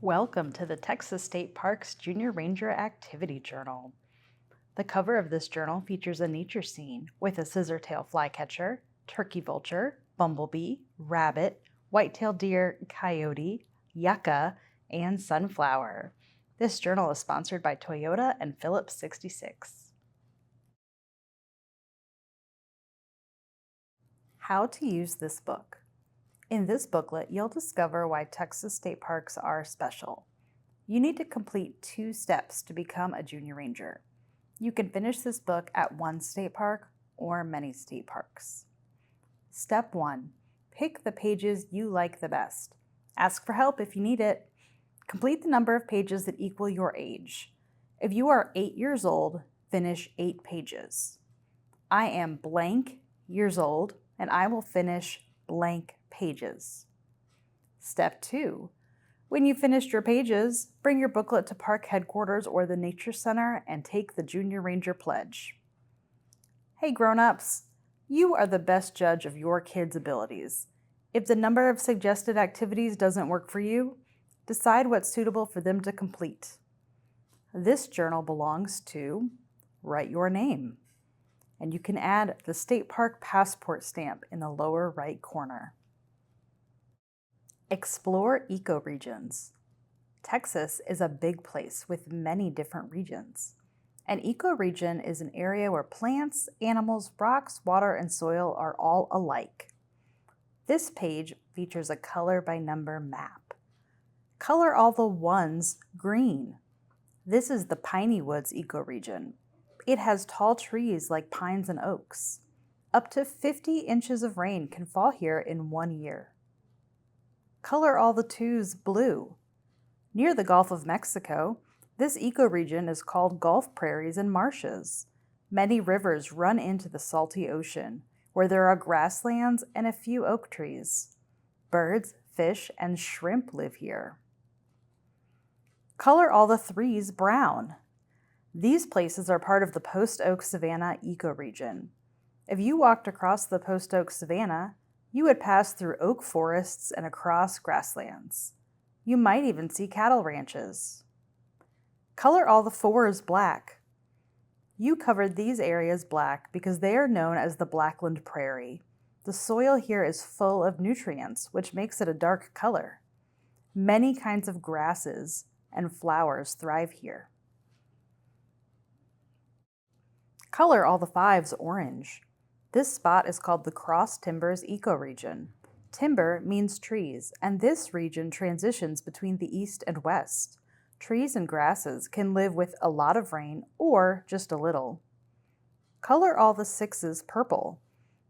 Welcome to the Texas State Parks Junior Ranger Activity Journal. The cover of this journal features a nature scene with a scissortail flycatcher, turkey vulture, bumblebee, rabbit, white-tailed deer, coyote, yucca, and sunflower. This journal is sponsored by Toyota and Phillips 66. How to use this book. In this booklet, you'll discover why Texas state parks are special. You need to complete 2 steps to become a junior ranger. You can finish this book at one state park or many state parks. Step 1. Pick the pages you like the best. Ask for help if you need it. Complete the number of pages that equal your age. If you are 8 years old, finish 8 pages. I am blank years old, and I will finish blank pages. Step 2. When you've finished your pages, bring your booklet to park headquarters or the Nature Center and take the Junior Ranger Pledge. Hey grown-ups, you are the best judge of your kids' abilities. If the number of suggested activities doesn't work for you, decide what's suitable for them to complete. This journal belongs to Write Your Name, and you can add the State Park Passport stamp in the lower right corner. Explore ecoregions. Texas is a big place with many different regions. An ecoregion is an area where plants, animals, rocks, water, and soil are all alike. This page features a color-by-number map. Color all the ones green. This is the Piney Woods ecoregion. It has tall trees like pines and oaks. Up to 50 inches of rain can fall here in 1 year. Color all the 2s blue. Near the Gulf of Mexico, this ecoregion is called Gulf Prairies and Marshes. Many rivers run into the salty ocean, where there are grasslands and a few oak trees. Birds, fish, and shrimp live here. Color all the 3s brown. These places are part of the Post Oak Savanna ecoregion. If you walked across the Post Oak Savanna, you would pass through oak forests and across grasslands. You might even see cattle ranches. Color all the 4s black. You covered these areas black because they are known as the Blackland Prairie. The soil here is full of nutrients, which makes it a dark color. Many kinds of grasses and flowers thrive here. Color all the 5s orange. This spot is called the Cross Timbers ecoregion. Timber means trees, and this region transitions between the east and west. Trees and grasses can live with a lot of rain or just a little. Color all the 6s purple.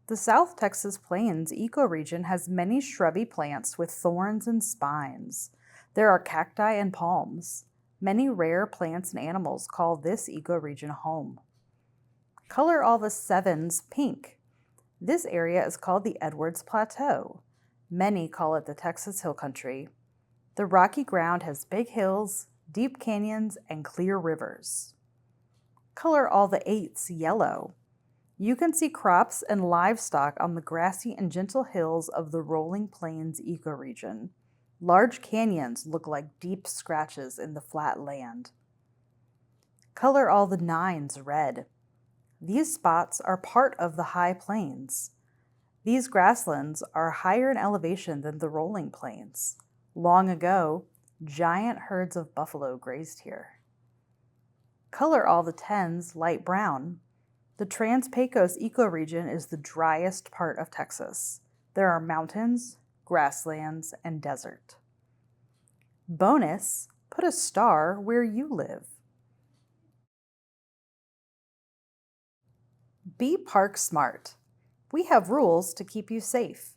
The South Texas Plains ecoregion has many shrubby plants with thorns and spines. There are cacti and palms. Many rare plants and animals call this ecoregion home. Color all the 7s pink. This area is called the Edwards Plateau. Many call it the Texas Hill Country. The rocky ground has big hills, deep canyons, and clear rivers. Color all the 8s yellow. You can see crops and livestock on the grassy and gentle hills of the Rolling Plains ecoregion. Large canyons look like deep scratches in the flat land. Color all the 9s red. These spots are part of the high plains. These grasslands are higher in elevation than the rolling plains. Long ago, giant herds of buffalo grazed here. Color all the 10s light brown. The Trans-Pecos ecoregion is the driest part of Texas. There are mountains, grasslands, and desert. Bonus, put a star where you live. Be park smart. We have rules to keep you safe.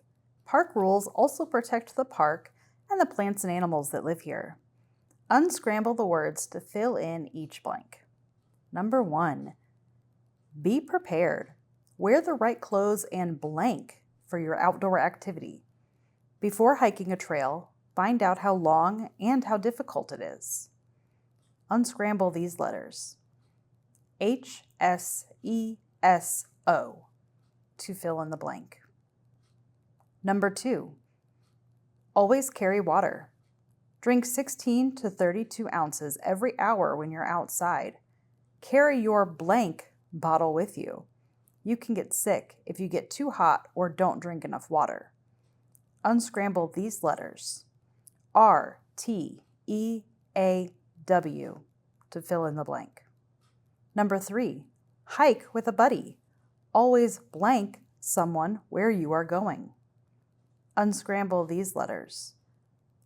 Park rules also protect the park and the plants and animals that live here. Unscramble the words to fill in each blank. Number 1, be prepared. Wear the right clothes and blank for your outdoor activity. Before hiking a trail, find out how long and how difficult it is. Unscramble these letters. HSESO to fill in the blank. Number 2, always carry water. Drink 16 to 32 ounces every hour when you're outside. Carry your blank bottle with you. You can get sick if you get too hot or don't drink enough water. Unscramble these letters. R, T, E, A, W to fill in the blank. Number 3, hike with a buddy. Always blank someone where you are going. Unscramble these letters.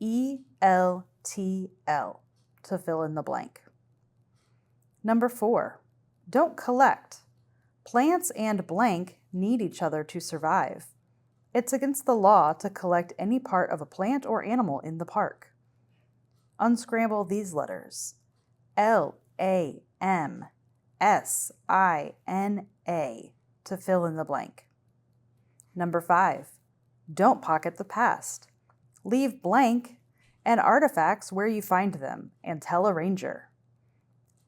E, L, T, L to fill in the blank. Number 4, don't collect. Plants and blank need each other to survive. It's against the law to collect any part of a plant or animal in the park. Unscramble these letters. L, A, M, S, I, N, A to fill in the blank. Number 5, don't pocket the past. Leave blank and artifacts where you find them and tell a ranger.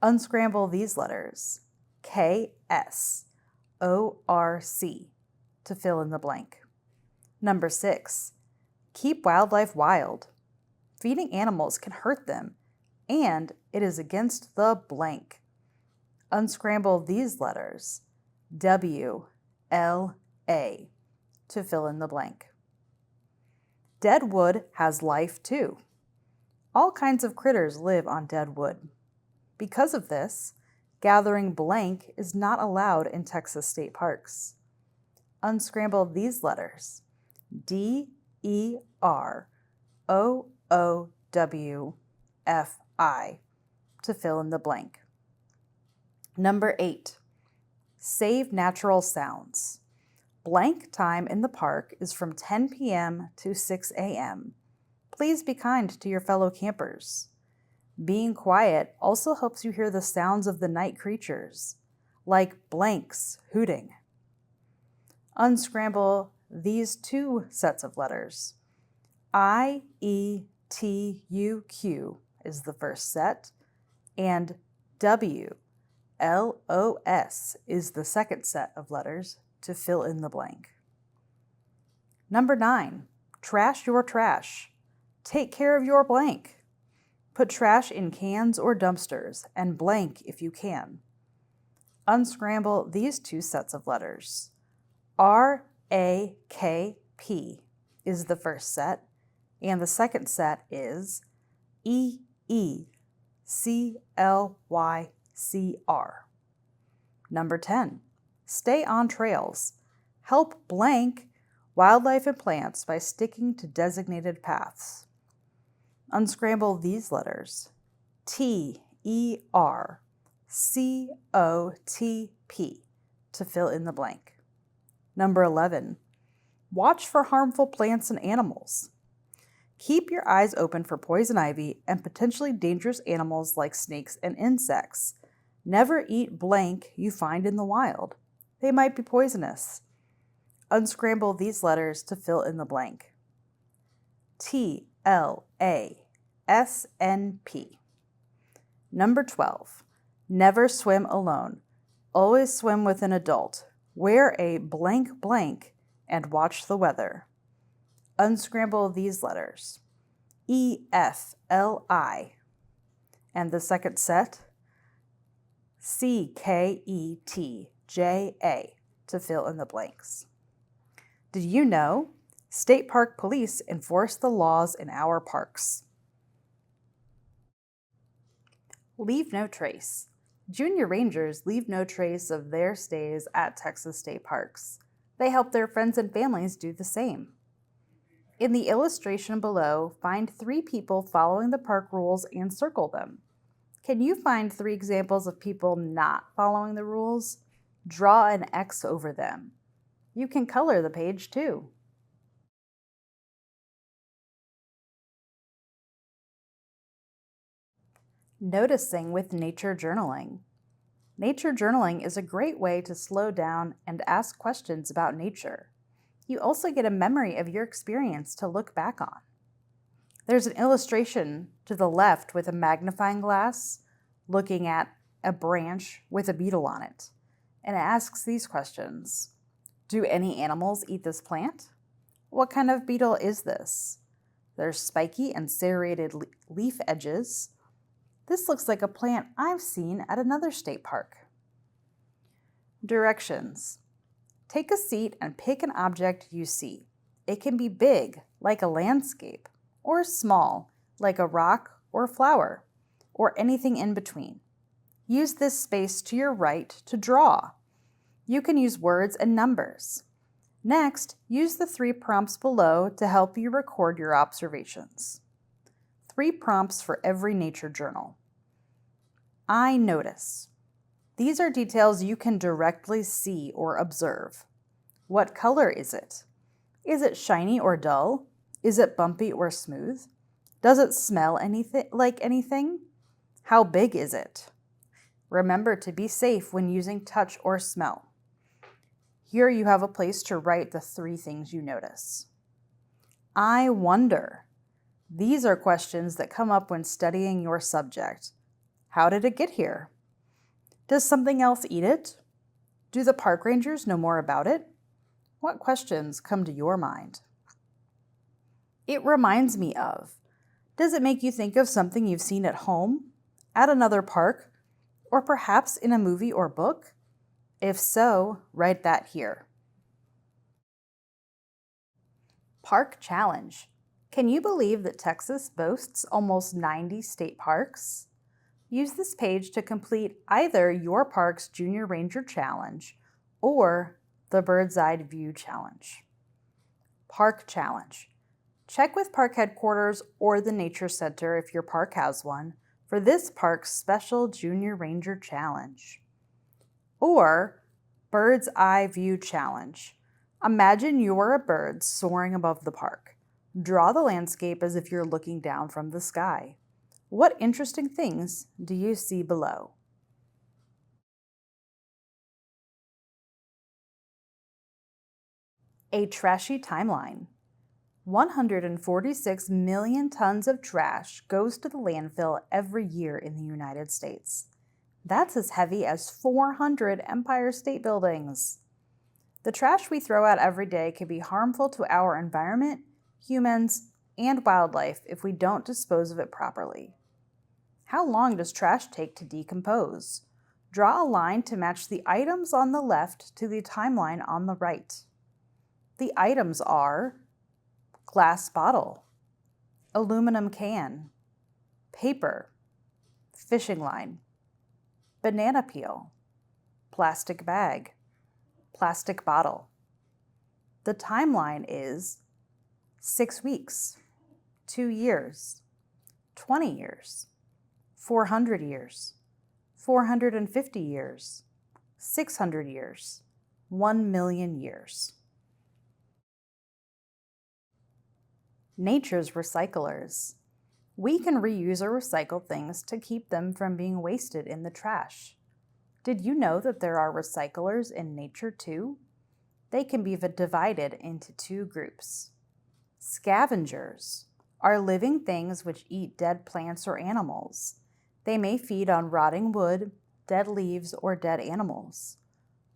Unscramble these letters. K, S, O, R, C to fill in the blank. Number 6, keep wildlife wild. Feeding animals can hurt them, and it is against the blank. Unscramble these letters. W, L, A to fill in the blank. Dead wood has life too. All kinds of critters live on dead wood. Because of this, gathering blank is not allowed in Texas state parks. Unscramble these letters. D, E, R, O, O, W, F, I to fill in the blank. Number 8, save natural sounds. Blank time in the park is from 10 p.m. to 6 a.m. Please be kind to your fellow campers. Being quiet also helps you hear the sounds of the night creatures, like blanks hooting. Unscramble these 2 sets of letters. I, E, T, U, Q is the first set, and W, L, O, S is the second set of letters to fill in the blank. Number 9, trash your trash. Take care of your blank. Put trash in cans or dumpsters and blank if you can. Unscramble these 2 sets of letters. R, A, K, P is the first set, and the second set is E, E, C, L, Y, C, R. Number 10, stay on trails. Help blank wildlife and plants by sticking to designated paths. Unscramble these letters. T, E, R, C, O, T, P to fill in the blank. Number 11, watch for harmful plants and animals. Keep your eyes open for poison ivy and potentially dangerous animals like snakes and insects. Never eat blank you find in the wild. They might be poisonous. Unscramble these letters to fill in the blank. T, L, A, S, N, P. Number 12, never swim alone. Always swim with an adult. Wear a blank blank and watch the weather. Unscramble these letters. E, F, L, I. And the second set, C, K, E, T, J, A to fill in the blanks. Did you know state park police enforce the laws in our parks? Leave no trace. Junior Rangers leave no trace of their stays at Texas state parks. They help their friends and families do the same. In the illustration below, find 3 people following the park rules and circle them. Can you find 3 examples of people not following the rules? Draw an X over them. You can color the page too. Noticing with nature journaling. Nature journaling is a great way to slow down and ask questions about nature. You also get a memory of your experience to look back on. There's an illustration to the left with a magnifying glass looking at a branch with a beetle on it, and it asks these questions. Do any animals eat this plant? What kind of beetle is this? There's spiky and serrated leaf edges. This looks like a plant I've seen at another state park. Directions. Take a seat and pick an object you see. It can be big, like a landscape, or small, like a rock or flower, or anything in between. Use this space to your right to draw. You can use words and numbers. Next, use the 3 prompts below to help you record your observations. 3 prompts for every nature journal. I notice. These are details you can directly see or observe. What color is it? Is it shiny or dull? Is it bumpy or smooth? Does it smell like anything? How big is it? Remember to be safe when using touch or smell. Here you have a place to write the 3 things you notice. I wonder. These are questions that come up when studying your subject. How did it get here? Does something else eat it? Do the park rangers know more about it? What questions come to your mind? It reminds me of. Does it make you think of something you've seen at home, at another park, or perhaps in a movie or book? If so, write that here. Park Challenge. Can you believe that Texas boasts almost 90 state parks? Use this page to complete either your park's Junior Ranger Challenge or the Bird's Eye View Challenge. Park Challenge. Check with park headquarters or the Nature Center if your park has one for this park's special Junior Ranger Challenge. Or Bird's Eye View Challenge. Imagine you're a bird soaring above the park. Draw the landscape as if you're looking down from the sky. What interesting things do you see below? A trashy timeline. 146 million tons of trash goes to the landfill every year in the United States. That's as heavy as 400 Empire State Buildings. The trash we throw out every day can be harmful to our environment, humans, and wildlife if we don't dispose of it properly. How long does trash take to decompose? Draw a line to match the items on the left to the timeline on the right. The items are glass bottle, aluminum can, paper, fishing line, banana peel, plastic bag, plastic bottle. The timeline is 6 weeks, 2 years, 20 years, 400 years, 450 years, 600 years, 1 million years. Nature's recyclers. We can reuse or recycle things to keep them from being wasted in the trash. Did you know that there are recyclers in nature too? They can be divided into 2 groups. Scavengers are living things which eat dead plants or animals. They may feed on rotting wood, dead leaves, or dead animals.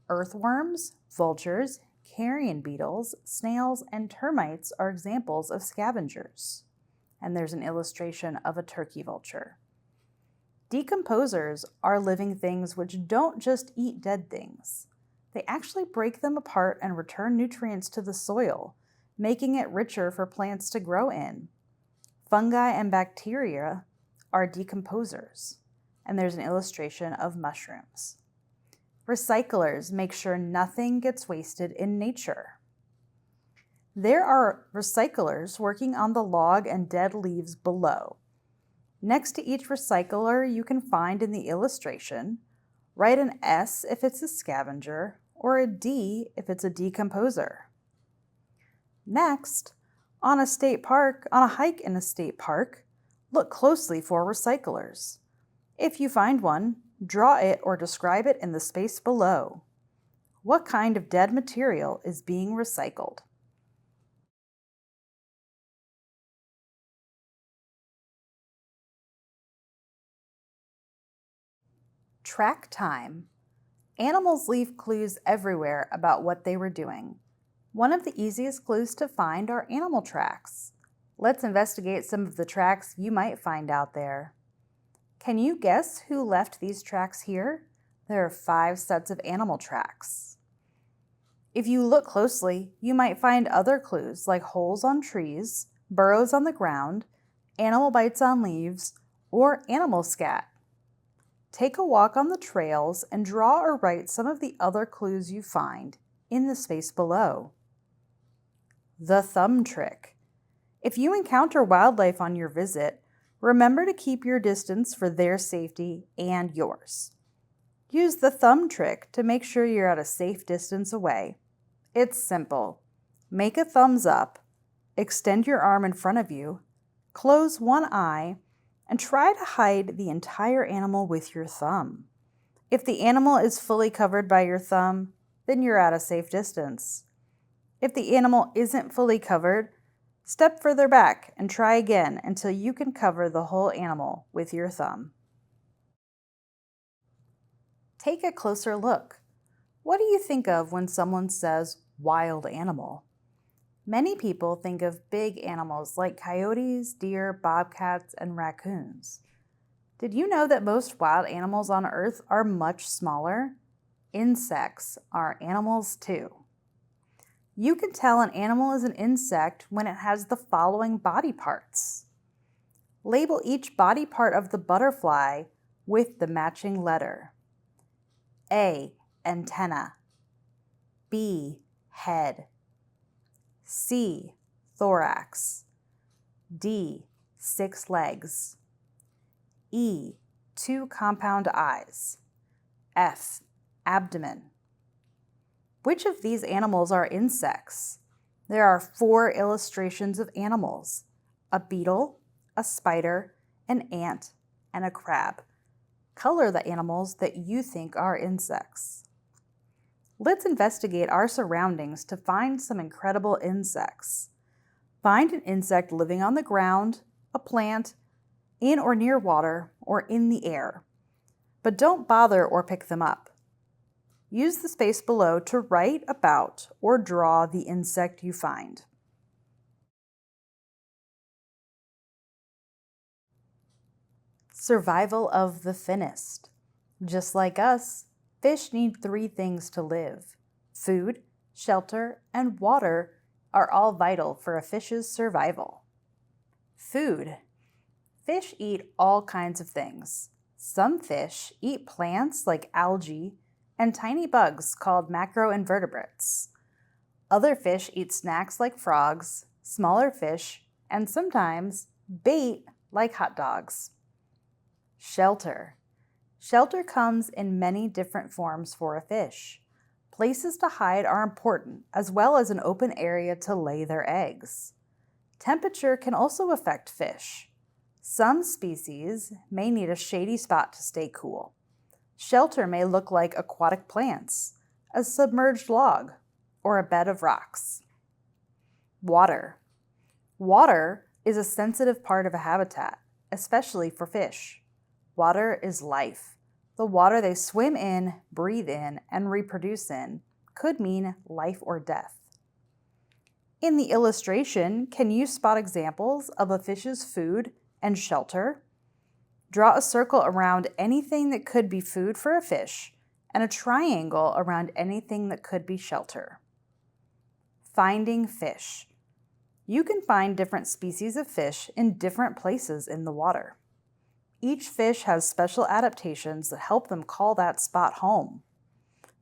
Earthworms, vultures, carrion beetles, snails, and termites are examples of scavengers. And there's an illustration of a turkey vulture. Decomposers are living things which don't just eat dead things. They actually break them apart and return nutrients to the soil, making it richer for plants to grow in. Fungi and bacteria are decomposers, and there's an illustration of mushrooms. Recyclers make sure nothing gets wasted in nature. There are recyclers working on the log and dead leaves below. Next to each recycler you can find in the illustration, write an S if it's a scavenger or a D if it's a decomposer. Next, on a hike in a state park, look closely for recyclers. If you find one, draw it or describe it in the space below. What kind of dead material is being recycled? Track time. Animals leave clues everywhere about what they were doing. One of the easiest clues to find are animal tracks. Let's investigate some of the tracks you might find out there. Can you guess who left these tracks here? There are 5 sets of animal tracks. If you look closely, you might find other clues like holes on trees, burrows on the ground, animal bites on leaves, or animal scat. Take a walk on the trails and draw or write some of the other clues you find in the space below. The thumb trick. If you encounter wildlife on your visit, remember to keep your distance for their safety and yours. Use the thumb trick to make sure you're at a safe distance away. It's simple. Make a thumbs up, extend your arm in front of you, close one eye, and try to hide the entire animal with your thumb. If the animal is fully covered by your thumb, then you're at a safe distance. If the animal isn't fully covered, step further back and try again until you can cover the whole animal with your thumb. Take a closer look. What do you think of when someone says wild animal? Many people think of big animals like coyotes, deer, bobcats, and raccoons. Did you know that most wild animals on Earth are much smaller? Insects are animals too. You can tell an animal is an insect when it has the following body parts. Label each body part of the butterfly with the matching letter. A. Antenna. B. Head. C. Thorax. D. 6 legs. E. 2 compound eyes. F. Abdomen. Which of these animals are insects? There are 4 illustrations of animals: a beetle, a spider, an ant, and a crab. Color the animals that you think are insects. Let's investigate our surroundings to find some incredible insects. Find an insect living on the ground, a plant, in or near water, or in the air. But don't bother or pick them up. Use the space below to write about or draw the insect you find. Survival of the fittest. Just like us, fish need 3 things to live. Food, shelter, and water are all vital for a fish's survival. Food. Fish eat all kinds of things. Some fish eat plants like algae and tiny bugs called macroinvertebrates. Other fish eat snacks like frogs, smaller fish, and sometimes bait like hot dogs. Shelter. Shelter comes in many different forms for a fish. Places to hide are important, as well as an open area to lay their eggs. Temperature can also affect fish. Some species may need a shady spot to stay cool. Shelter may look like aquatic plants, a submerged log, or a bed of rocks. Water. Water is a sensitive part of a habitat, especially for fish. Water is life. The water they swim in, breathe in, and reproduce in could mean life or death. In the illustration, can you spot examples of a fish's food and shelter? Draw a circle around anything that could be food for a fish and a triangle around anything that could be shelter. Finding fish. You can find different species of fish in different places in the water. Each fish has special adaptations that help them call that spot home.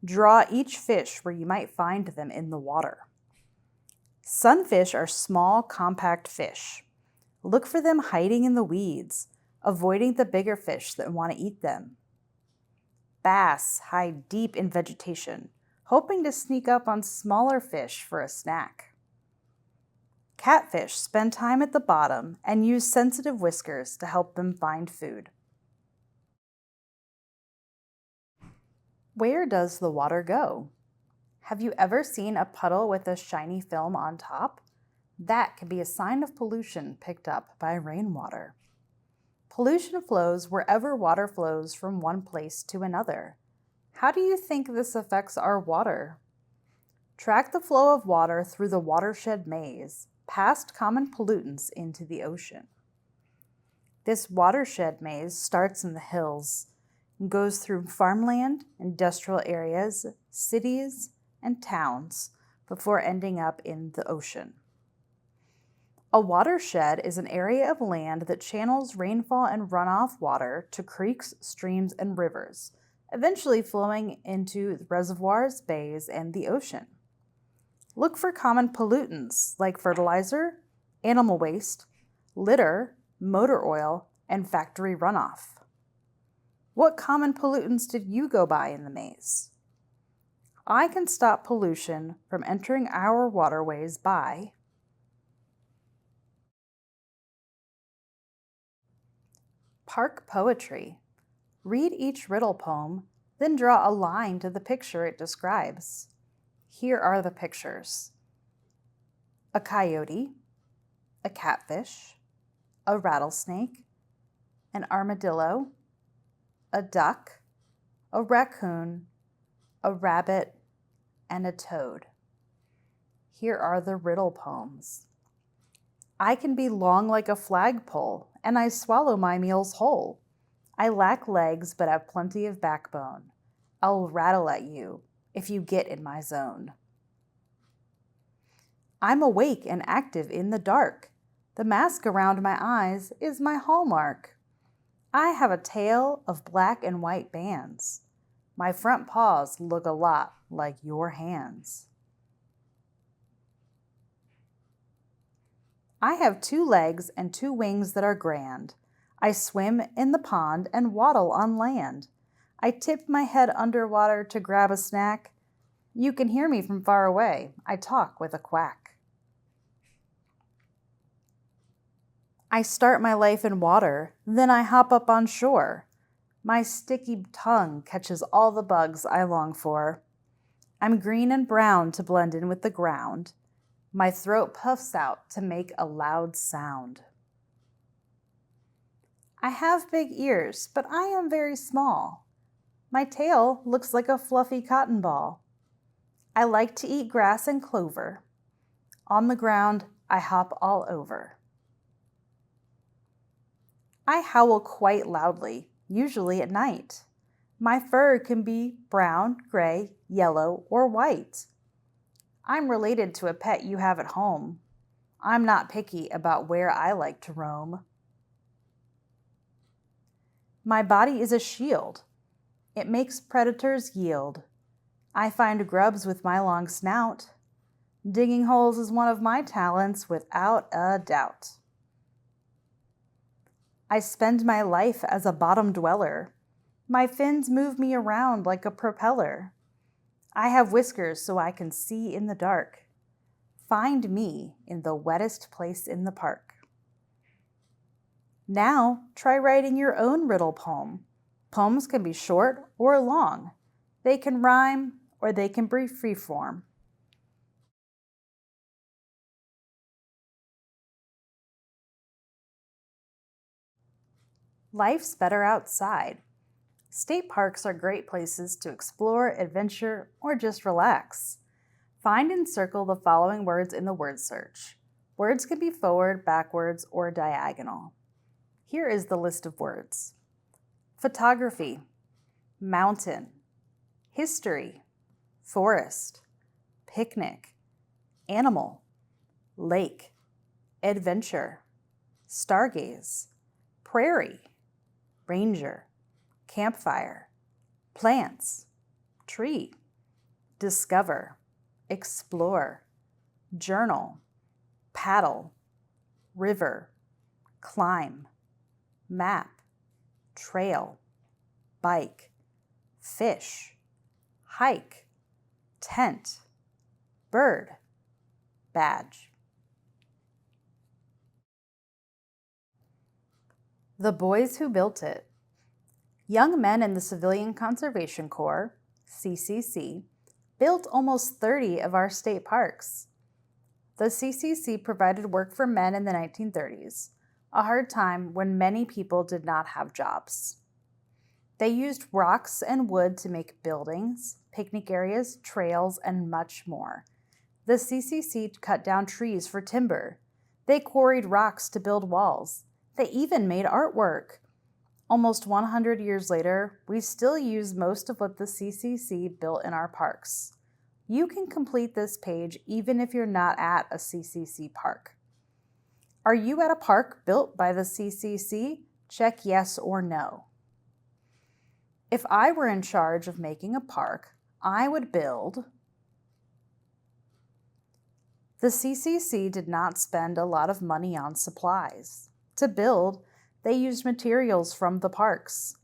Draw each fish where you might find them in the water. Sunfish are small, compact fish. Look for them hiding in the weeds, avoiding the bigger fish that want to eat them. Bass hide deep in vegetation, hoping to sneak up on smaller fish for a snack. Catfish spend time at the bottom and use sensitive whiskers to help them find food. Where does the water go? Have you ever seen a puddle with a shiny film on top? That can be a sign of pollution picked up by rainwater. Pollution flows wherever water flows from one place to another. How do you think this affects our water? Track the flow of water through the watershed maze. past common pollutants into the ocean. This watershed maze starts in the hills and goes through farmland, industrial areas, cities, and towns before ending up in the ocean. A watershed is an area of land that channels rainfall and runoff water to creeks, streams, and rivers, eventually flowing into reservoirs, bays, and the ocean. Look for common pollutants like fertilizer, animal waste, litter, motor oil, and factory runoff. What common pollutants did you go by in the maze? I can stop pollution from entering our waterways by park poetry. Read each riddle poem, then draw a line to the picture it describes. Here are the pictures: a coyote, a catfish, a rattlesnake, an armadillo, a duck, a raccoon, a rabbit, and a toad. Here are the riddle poems. I can be long like a flagpole, and I swallow my meals whole. I lack legs, but have plenty of backbone. I'll rattle at you if you get in my zone. I'm awake and active in the dark. The mask around my eyes is my hallmark. I have a tail of black and white bands. My front paws look a lot like your hands. I have 2 legs and 2 wings that are grand. I swim in the pond and waddle on land. I tip my head underwater to grab a snack. You can hear me from far away. I talk with a quack. I start my life in water, then I hop up on shore. My sticky tongue catches all the bugs I long for. I'm green and brown to blend in with the ground. My throat puffs out to make a loud sound. I have big ears, but I am very small. My tail looks like a fluffy cotton ball. I like to eat grass and clover. On the ground, I hop all over. I howl quite loudly, usually at night. My fur can be brown, gray, yellow, or white. I'm related to a pet you have at home. I'm not picky about where I like to roam. My body is a shield. It makes predators yield. I find grubs with my long snout. Digging holes is one of my talents without a doubt. I spend my life as a bottom dweller. My fins move me around like a propeller. I have whiskers so I can see in the dark. Find me in the wettest place in the park. Now, try writing your own riddle poem. Poems can be short or long. They can rhyme or they can be freeform. Life's better outside. State parks are great places to explore, adventure, or just relax. Find and circle the following words in the word search. Words can be forward, backwards, or diagonal. Here is the list of words: photography, mountain, history, forest, picnic, animal, lake, adventure, stargaze, prairie, ranger, campfire, plants, tree, discover, explore, journal, paddle, river, climb, map, trail, bike, fish, hike, tent, bird, badge. The boys who built it. Young men in the Civilian Conservation Corps, CCC, built almost 30 of our state parks. The CCC provided work for men in the 1930s, a hard time when many people did not have jobs. They used rocks and wood to make buildings, picnic areas, trails, and much more. The CCC cut down trees for timber. They quarried rocks to build walls. They even made artwork. Almost 100 years later, we still use most of what the CCC built in our parks. You can complete this page even if you're not at a CCC park. Are you at a park built by the CCC? Check yes or no. If I were in charge of making a park, I would build. The CCC did not spend a lot of money on supplies. To build, they used materials from the parks.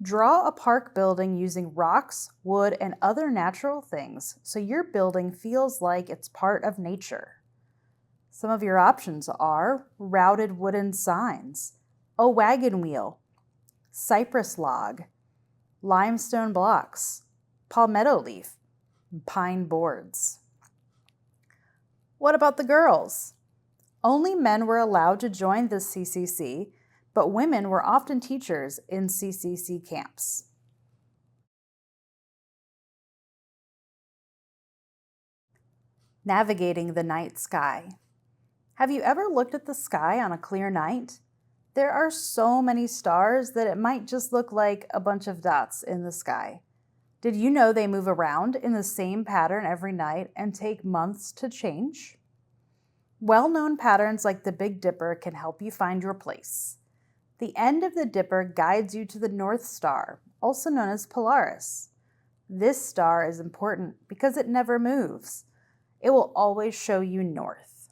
Draw a park building using rocks, wood, and other natural things so your building feels like it's part of nature. Some of your options are routed wooden signs, a wagon wheel, cypress log, limestone blocks, palmetto leaf, and pine boards. What about the girls? Only men were allowed to join the CCC, but women were often teachers in CCC camps. Navigating the night sky. Have you ever looked at the sky on a clear night? There are so many stars that it might just look like a bunch of dots in the sky. Did you know they move around in the same pattern every night and take months to change? Well-known patterns like the Big Dipper can help you find your place. The end of the dipper guides you to the North Star, also known as Polaris. This star is important because it never moves. It will always show you north.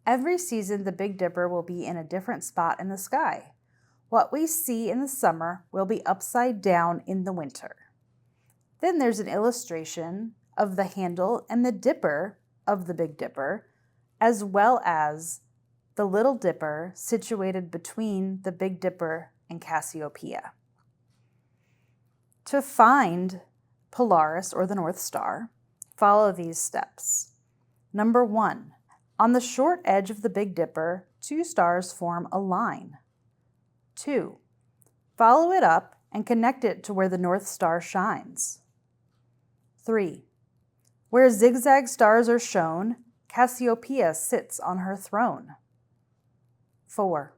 Every season, the Big Dipper will be in a different spot in the sky. What we see in the summer will be upside down in the winter. Then there's an illustration of the handle and the dipper of the Big Dipper, as well as the Little Dipper situated between the Big Dipper and Cassiopeia. To find Polaris or the North Star, follow these steps. Number 1, on the short edge of the Big Dipper, 2 stars form a line. 2, follow it up and connect it to where the North Star shines. 3, where zigzag stars are shown, Cassiopeia sits on her throne. 4,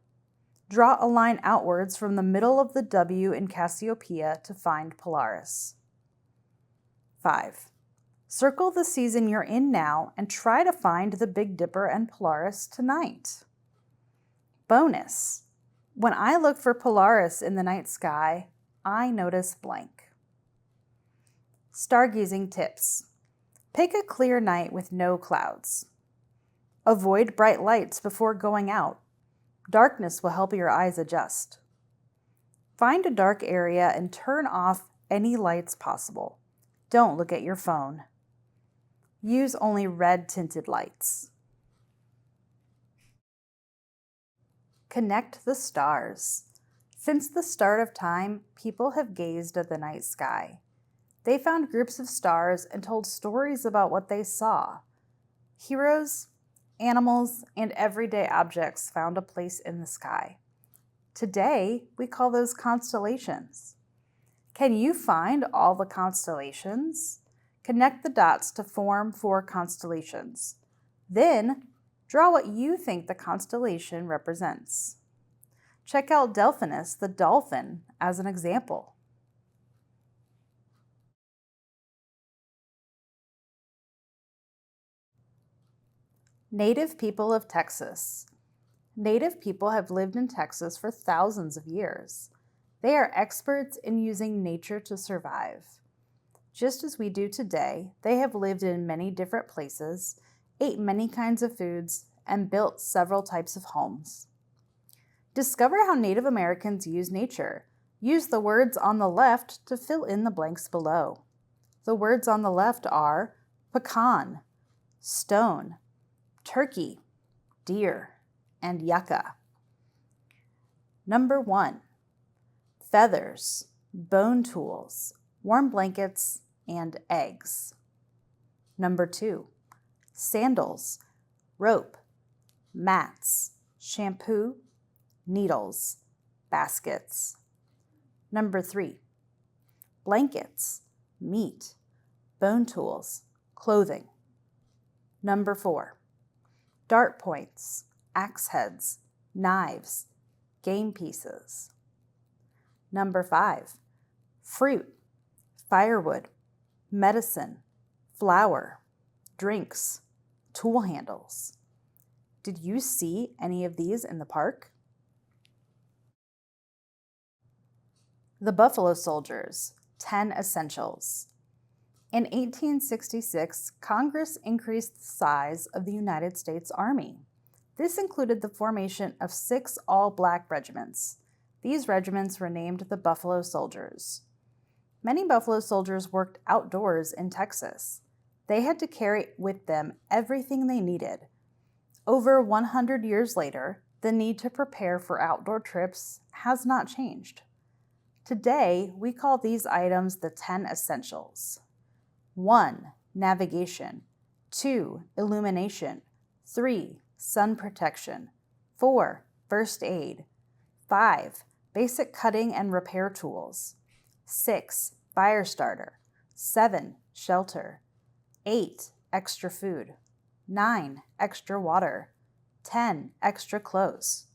draw a line outwards from the middle of the W in Cassiopeia to find Polaris. 5, circle the season you're in now and try to find the Big Dipper and Polaris tonight. Bonus, when I look for Polaris in the night sky, I notice blank. Stargazing tips. Pick a clear night with no clouds. Avoid bright lights before going out. Darkness will help your eyes adjust. Find a dark area and turn off any lights possible. Don't look at your phone. Use only red-tinted lights. Connect the stars. Since the start of time, people have gazed at the night sky. They found groups of stars and told stories about what they saw. Heroes, animals, and everyday objects found a place in the sky. Today, we call those constellations. Can you find all the constellations? Connect the dots to form 4 constellations. Then, draw what you think the constellation represents. Check out Delphinus, the dolphin, as an example. Native people of Texas. Native people have lived in Texas for thousands of years. They are experts in using nature to survive. Just as we do today, they have lived in many different places, ate many kinds of foods, and built several types of homes. Discover how Native Americans use nature. Use the words on the left to fill in the blanks below. The words on the left are pecan, stone, turkey, deer, and yucca. Number 1, feathers, bone tools, warm blankets, and eggs. Number 2, sandals, rope, mats, shampoo, needles, baskets. Number 3, blankets, meat, bone tools, clothing. Number 4. Dart points, axe heads, knives, game pieces. Number 5. Fruit, firewood, medicine, flour, drinks, tool handles. Did you see any of these in the park? The Buffalo Soldiers, 10 Essentials. In 1866, Congress increased the size of the United States Army. This included the formation of 6 all-black regiments. These regiments were named the Buffalo Soldiers. Many Buffalo Soldiers worked outdoors in Texas. They had to carry with them everything they needed. Over 100 years later, the need to prepare for outdoor trips has not changed. Today, we call these items the 10 Essentials. 1. Navigation. 2. Illumination. 3. Sun protection. 4. First aid. 5. Basic cutting and repair tools. 6. Fire starter. 7. Shelter. 8. Extra food. 9. Extra water. 10. Extra clothes.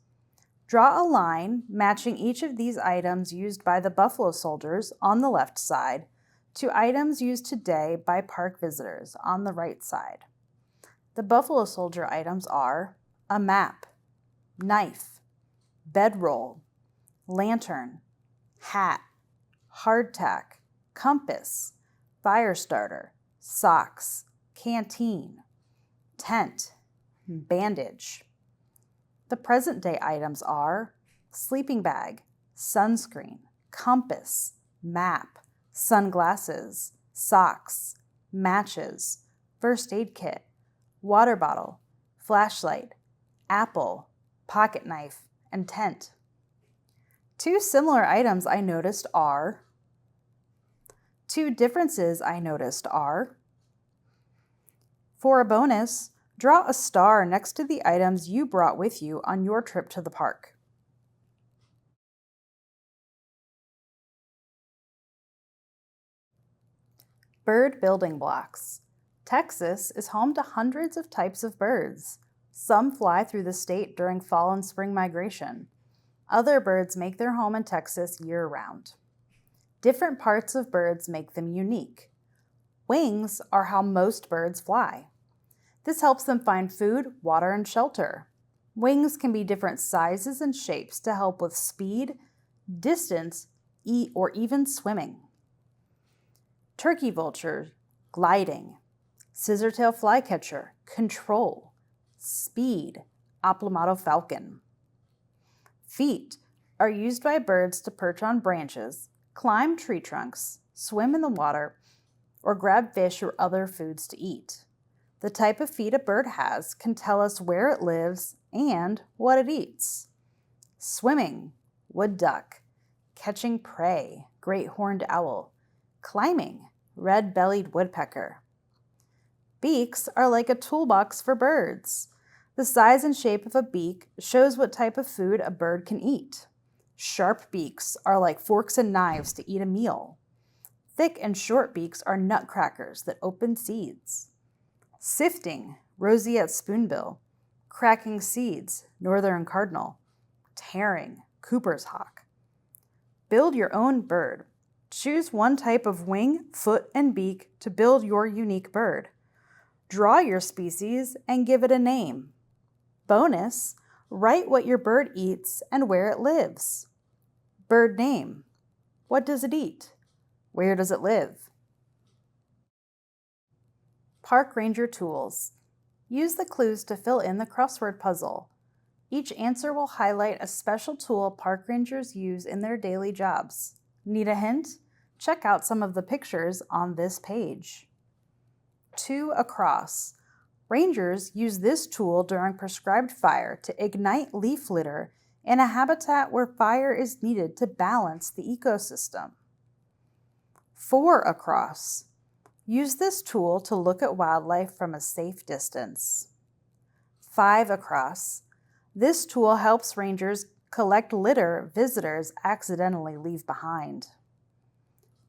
Draw a line matching each of these items used by the Buffalo Soldiers on the left side to items used today by park visitors on the right side. The Buffalo Soldier items are a map, knife, bedroll, lantern, hat, hardtack, compass, fire starter, socks, canteen, tent, bandage. The present day items are sleeping bag, sunscreen, compass, map, sunglasses, socks, matches, first aid kit, water bottle, flashlight, apple, pocket knife, and tent. 2 similar items I noticed are 2 differences I noticed are for a bonus, draw a star next to the items you brought with you on your trip to the park. Bird building blocks. Texas is home to hundreds of types of birds. Some fly through the state during fall and spring migration. Other birds make their home in Texas year-round. Different parts of birds make them unique. Wings are how most birds fly. This helps them find food, water, and shelter. Wings can be different sizes and shapes to help with speed, distance, or even swimming. Turkey vulture, gliding. Scissortail flycatcher, control. Speed, Aplomado falcon. Feet are used by birds to perch on branches, climb tree trunks, swim in the water, or grab fish or other foods to eat. The type of feet a bird has can tell us where it lives and what it eats. Swimming, wood duck. Catching prey, great horned owl. Climbing, red-bellied woodpecker. Beaks are like a toolbox for birds. The size and shape of a beak shows what type of food a bird can eat. Sharp beaks are like forks and knives to eat a meal. Thick and short beaks are nutcrackers that open seeds. Sifting, roseate spoonbill. Cracking seeds, northern cardinal. Tearing, Cooper's hawk. Build your own bird. Choose one type of wing, foot, and beak to build your unique bird. Draw your species and give it a name. Bonus, write what your bird eats and where it lives. Bird name. What does it eat? Where does it live? Park Ranger tools. Use the clues to fill in the crossword puzzle. Each answer will highlight a special tool park rangers use in their daily jobs. Need a hint? Check out some of the pictures on this page. 2 across. Rangers use this tool during prescribed fire to ignite leaf litter in a habitat where fire is needed to balance the ecosystem. 4 across. Use this tool to look at wildlife from a safe distance. 5 across. This tool helps rangers collect litter visitors accidentally leave behind.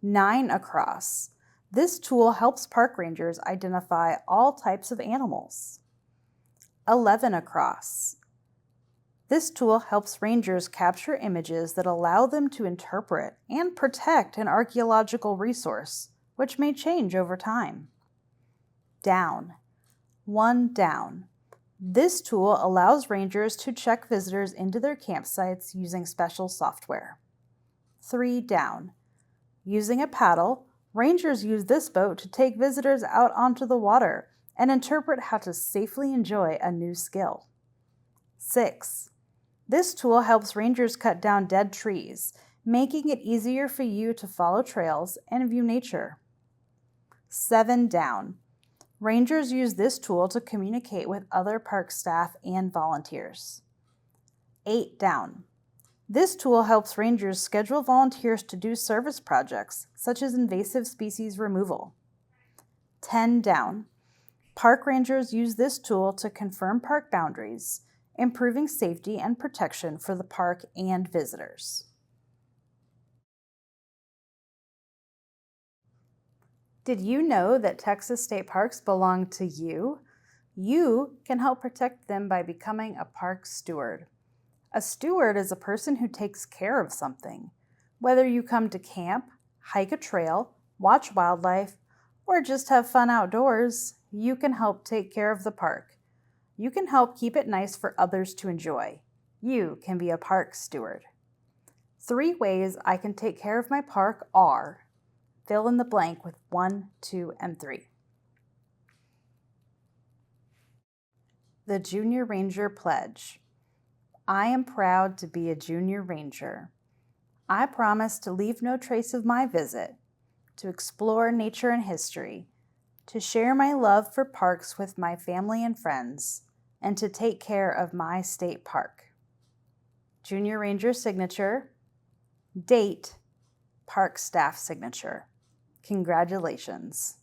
9 across. This tool helps park rangers identify all types of animals. 11 across. This tool helps rangers capture images that allow them to interpret and protect an archaeological resource, which may change over time. Down. 1 down. This tool allows rangers to check visitors into their campsites using special software. 3 down. Using a paddle, rangers use this boat to take visitors out onto the water and interpret how to safely enjoy a new skill. 6. This tool helps rangers cut down dead trees, making it easier for you to follow trails and view nature. 7 down. Rangers use this tool to communicate with other park staff and volunteers. 8 down. This tool helps rangers schedule volunteers to do service projects, such as invasive species removal. 10 down. Park rangers use this tool to confirm park boundaries, improving safety and protection for the park and visitors. Did you know that Texas state parks belong to you? You can help protect them by becoming a park steward. A steward is a person who takes care of something. Whether you come to camp, hike a trail, watch wildlife, or just have fun outdoors, you can help take care of the park. You can help keep it nice for others to enjoy. You can be a park steward. 3 ways I can take care of my park are: fill in the blank with 1, 2, and 3. The Junior Ranger Pledge. I am proud to be a Junior Ranger. I promise to leave no trace of my visit, to explore nature and history, to share my love for parks with my family and friends, and to take care of my state park. Junior Ranger signature. Date. Park staff signature. Congratulations.